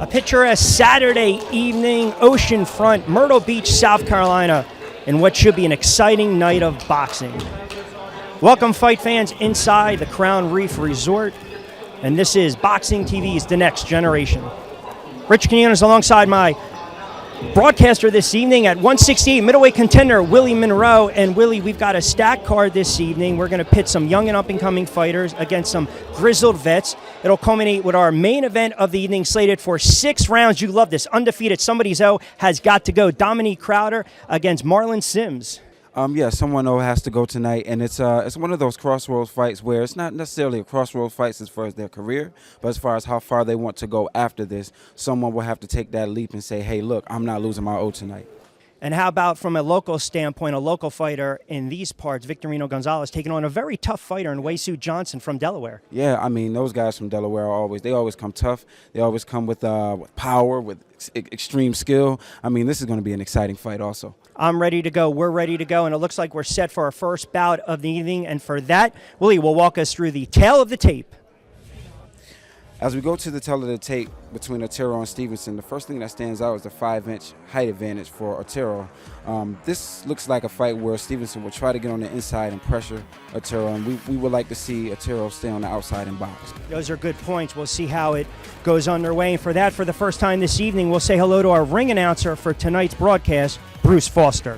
A picturesque Saturday evening, oceanfront, Myrtle Beach, South Carolina, in what should be an exciting night of boxing. Welcome, fight fans, inside the Crown Reef Resort, and this is Boxing TV's The Next Generation. Rich Quinones alongside my broadcaster this evening at 168 middleweight contender Willie Monroe. And Willie, we've got a stacked card this evening. We're going to pit some young and up-and-coming fighters against some grizzled vets. It'll culminate with our main event of the evening, slated for 6 rounds. You love this. Undefeated Somebody O has got to go. Dominique Crowder against Marlon Sims. Yeah, someone has to go tonight, and it's one of those crossroads fights where it's not necessarily a crossroads fight as far as their career, but as far as how far they want to go after this, someone will have to take that leap and say, hey, look, I'm not losing my O tonight. And how about from a local standpoint, a local fighter in these parts, Victorino Gonzalez, taking on a very tough fighter in Waysu Johnson from Delaware? Yeah, I mean, those guys from Delaware always come tough. They always come with power, with extreme skill. I mean, this is going to be an exciting fight also. I'm ready to go. We're ready to go, and it looks like we're set for our first bout of the evening. And for that, Willie will walk us through the tail of the tape. As we go to the tail of the tape between Otero and Stevenson, the first thing that stands out is the 5-inch height advantage for Otero. This looks like a fight where Stevenson will try to get on the inside and pressure Otero, and we would like to see Otero stay on the outside and box. Those are good points. We'll see how it goes underway. And for that, for the first time this evening, we'll say hello to our ring announcer for tonight's broadcast, Bruce Foster.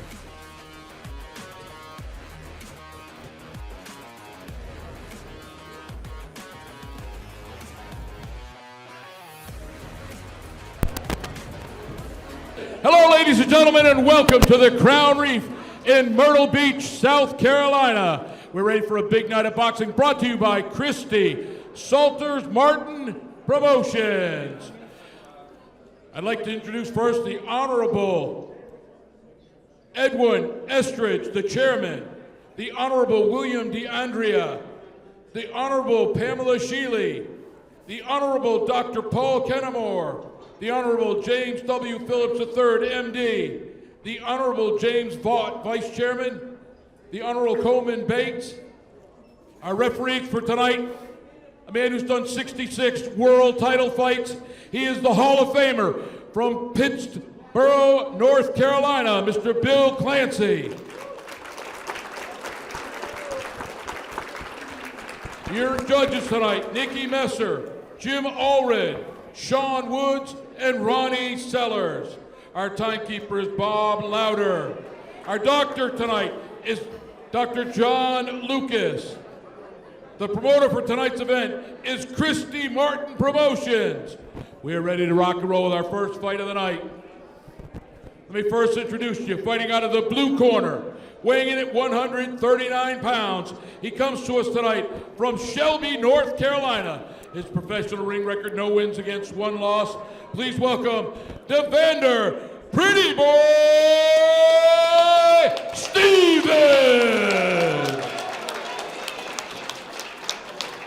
Hello, ladies and gentlemen, and welcome to the Crown Reef in Myrtle Beach, South Carolina. We're ready for a big night of boxing, brought to you by Christie Salters Martin Promotions. I'd like to introduce first the Honorable Edwin Estridge, the chairman, the Honorable William DeAndrea, the Honorable Pamela Shealy, the Honorable Dr. Paul Kennemore, the Honorable James W. Phillips III, MD, the Honorable James Vaught, Vice Chairman, the Honorable Coleman Bates. Our referee for tonight, a man who's done 66 world title fights. He is the Hall of Famer from Pittsboro, North Carolina, Mr. Bill Clancy. Your judges tonight, Nikki Messer, Jim Allred, Sean Woods, and Ronnie Sellers. Our timekeeper is Bob Lauder. Our doctor tonight is Dr. John Lucas. The promoter for tonight's event is Christie Martin Promotions. We are ready to rock and roll with our first fight of the night. Let me first introduce you, fighting out of the blue corner, weighing in at 139 pounds. He comes to us tonight from Shelby, North Carolina. His professional ring record, no wins against 1 loss. Please welcome Devander Pretty Boy Stevenson.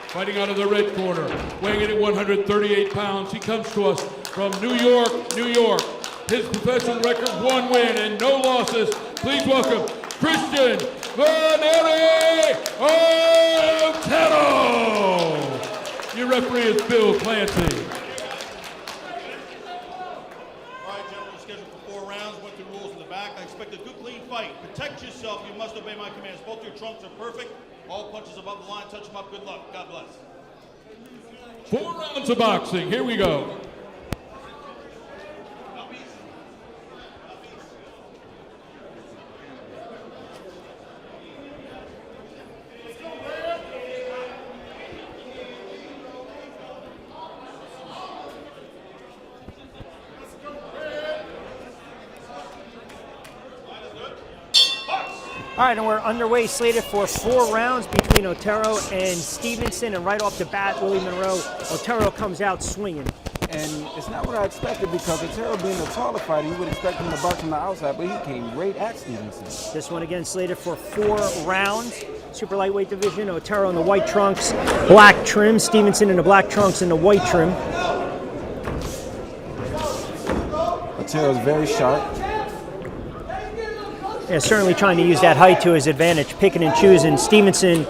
Fighting out of the red corner, weighing in at 138 pounds. He comes to us from New York, New York. His professional record, 1 win and no losses. Please welcome Christian Vaneri Otero. Your referee is Bill Clancy. All right, gentlemen, scheduled for 4 rounds. Went through rules in the back. I expect a good, clean fight. Protect yourself. You must obey my commands. Both your trunks are perfect. All punches above the line. Touch them up. Good luck. God bless. 4 rounds of boxing. Here we go. All right, and we're underway, slated for 4 rounds between Otero and Stevenson. And right off the bat, Willie Monroe, Otero comes out swinging. And it's not what I expected, because Otero being a taller fighter, you would expect him to box from the outside, but he came right at Stevenson. This one again slated for 4 rounds. Super lightweight division, Otero in the white trunks, black trim. Stevenson in the black trunks and the white trim. Otero's very sharp. Yeah, certainly trying to use that height to his advantage, picking and choosing. Stevenson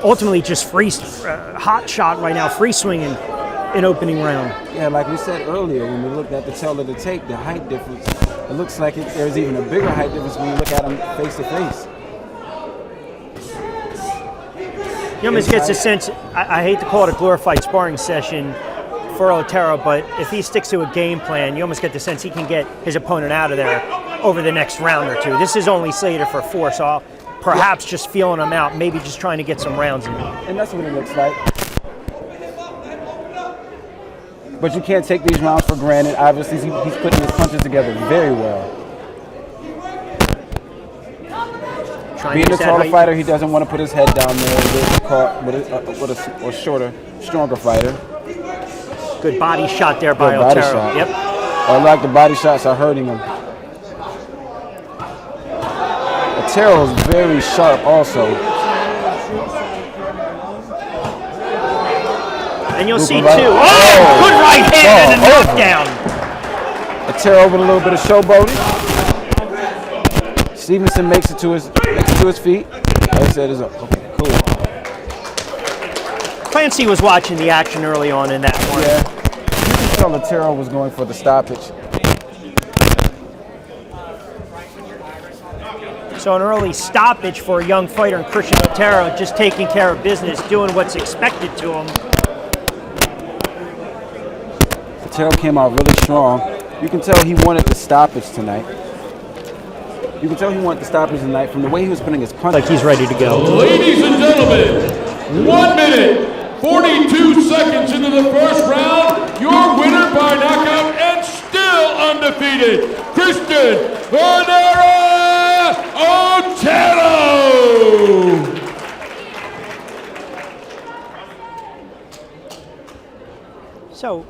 ultimately just free, hot shot right now, free swinging. in opening round. Yeah, like we said earlier, when we looked at the tail of the tape, the height difference, it looks like there's even a bigger height difference when you look at him face to face. You almost get the sense, I hate to call it a glorified sparring session for Otero, but if he sticks to a game plan, you almost get the sense he can get his opponent out of there over the next round or two. This is only slated for 4, so I'll perhaps just feeling him out, maybe just trying to get some rounds in. And that's what it looks like. But you can't take these rounds for granted. Obviously, he's putting his punches together very well. Being a taller fighter, he doesn't want to put his head down there and get caught with a shorter, stronger fighter. Good body shot there by Good body Otero. shot. Yep. I like the body shots are hurting him. Otero is very sharp also. And you'll see Right. too. Oh, good right hand and a knockdown. Otero with a little bit of showboating. Stevenson makes it to his feet. Like I said, okay, cool. Clancy was watching the action early on in that one. Yeah, you can tell Otero was going for the stoppage. So an early stoppage for a young fighter in Christian Otero, just taking care of business, doing what's expected to him. Otero came out really strong. You can tell he wanted the stoppage tonight. You can tell he wanted the stoppage tonight from the way he was putting his punch. Like he's ready to go. Ladies and gentlemen, 1 minute, 42 seconds into the first round, your winner by knockout and still undefeated, Christian Otero! So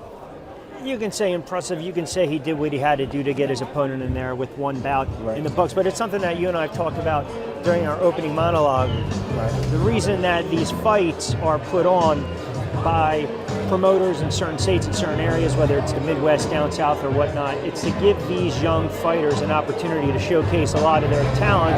you can say impressive, you can say he did what he had to do to get his opponent in there with one bout in the books, but it's something that you and I have talked about during our opening monologue. The reason that these fights are put on by promoters in certain states, in certain areas, whether it's the Midwest, down south, or whatnot, it's to give these young fighters an opportunity to showcase a lot of their talent